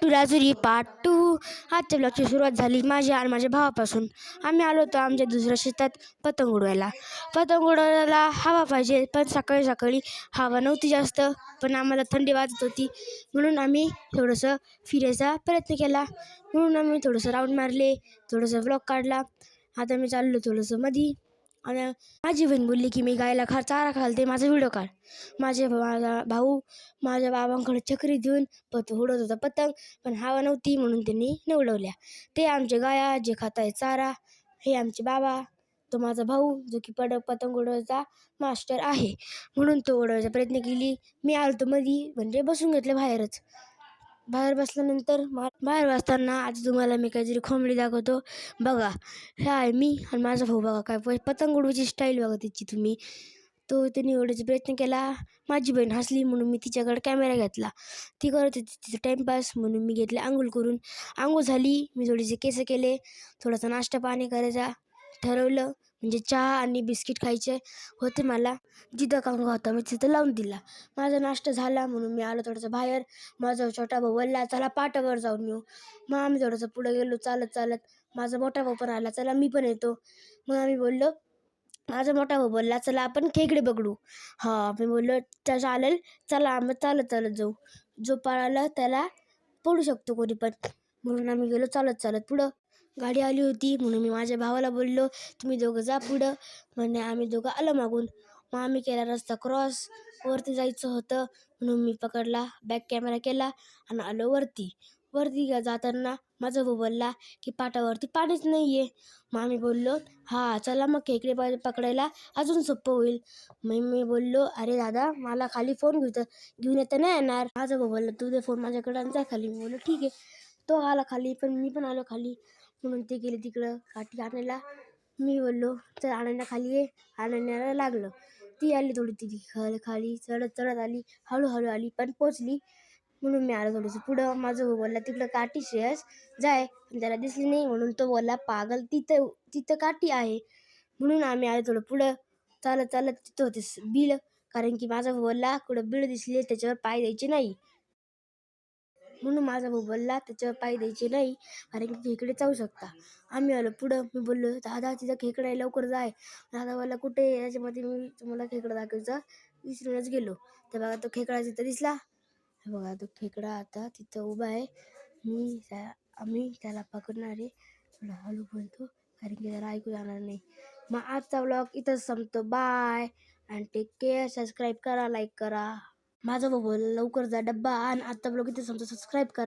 Rajuri part 2. आजच्या ब्लॉगची सुरुवात झाली माझ्या आणि माझ्या भावापासून. आम्ही आलो होतो आमच्या दुसऱ्या शेतात पतंग उडवायला. पतंग उडवायला हवा पाहिजे, पण सकाळी सकाळी हवा नव्हती जास्त, पण आम्हाला थंडी वाजत होती. म्हणून आम्ही थोडंसं फिरायचा प्रयत्न केला. म्हणून आम्ही थोडंसं राऊंड मारले, थोडंसं ब्लॉग काढला. आता मी चाललो थोडंसं मधी. आणि माझी बहीण बोलली की मी गायला चारा घालते, माझा व्हिडिओ काढ. माझा भाऊ माझ्या बाबांकडे चक्री देऊन उडत होता पतंग, पण हवा नव्हती म्हणून त्यांनी नाही उडवल्या. ते आमचे गाया जे खात आहे चारा. हे आमचे बाबा, तो माझा भाऊ जो की पतंग उडवायचा मास्टर आहे, म्हणून तो उडवायचा प्रयत्न केली. मी आलतो मधी म्हणजे बसून घेतलं बाहेरच. बाहेर बसल्यानंतर बाहेर बसताना आज तुम्हाला मी काहीतरी खोमडी दाखवतो बघा. हे आहे मी आणि माझा भाऊ. बघा काय पतंग उडवायची स्टाईल बघा त्याची तुम्ही. तो त्यांनी उडवायचा प्रयत्न केला. माझी बहीण हसली म्हणून मी तिच्याकडे कॅमेरा घेतला. ती करत होती तिचं टाईमपास म्हणून मी घेतले आंघोळ करून. आंघोळ झाली, मी थोडेसे केस केले, थोडासा नाश्ता पाणी करायचा ठरवलं. म्हणजे चहा आणि बिस्किट खायचे होते मला. जिथं काम होता मी तिथं लावून दिला. माझा नाश्ता झाला म्हणून मी आलो थोडंसं बाहेर. माझा छोटा भाऊ बोलला चला पाटावर जाऊन येऊ. मग आम्ही थोडंसं पुढे गेलो चालत चालत. माझा मोठा भाऊ पण आला, चला मी पण येतो. मग आम्ही बोललो, माझा मोठा भाऊ बोलला चला आपण खेकडे पकडू. मी बोललो चालेल, चला आम्ही चालत चालत जाऊ. जो पळाला त्याला पडू शकतो कोणी पण. म्हणून आम्ही गेलो चालत चालत पुढं. गाडी आली होती म्हणून मी माझ्या भावाला बोललो तुम्ही दोघं जा पुढं. म्हणजे आम्ही दोघं आलो मागून. मग आम्ही केला रस्ता क्रॉस. वरती जायचं होतं म्हणून मी पकडला, बॅक कॅमेरा केला आणि आलो वरती. जाताना माझा भाऊ बोलला की पाटावरती पाणीच नाही आहे. मग आम्ही बोललो चला मग खेकडे पकडायला अजून सोपं होईल. मग मी बोललो अरे दादा मला खाली फोन घेऊन येता नाही येणार. माझा भाऊ बोलला तुझे फोन माझ्याकडे आणि जा खाली. मी बोललो ठीक आहे. तो आला खाली, पण मी पण आलो खाली. म्हणून ते गेले तिकडं काठी आणायला. मी बोललो चल अनन्या खाली ये. अनन्याला लागलं. ती आली थोडी ती खाली चढत चढत आली, हळूहळू आली पण पोचली. म्हणून मी आलो थोडंसं पुढं. माझा भाऊ बोलला तिकडं काठी श्रेयस जाय, पण त्याला दिसली नाही म्हणून तो बोलला पागल तिथं काठी आहे. म्हणून आम्ही आलो थोडं पुढं. चालत चालत तिथं होते बिळ, कारण की माझा भाऊ बोलला कुठं बिळ दिसली त्याच्यावर पाय द्यायचे नाही. म्हणून माझा भाऊ बोलला त्याच्यावर पाय द्यायचे नाही, कारण की खेकडे चावू शकता. आम्ही आलो पुढं. मी बोललो दादा तिथं खेकडा आहे लवकर जाय. दादा बोलला कुठे? याच्यामध्ये मी तुम्हाला खेकडा दाखवायचा विसरूनच गेलो. तर बघा तो खेकडा तिथं दिसला. बघा तो खेकडा आता तिथं उभा आहे. आम्ही त्याला पकडणार आहे. थोडा हळू बोलतो कारण की त्याला ऐकू जाणार नाही. मग आजचा व्लॉग इथंच संपतो. Bye and take care. Subscribe करा, लाईक करा. माझा भाऊ बोलला लवकर जा डब्बा आण. आजचा ब्लॉग इथं संपतो. सबस्क्राईब करा.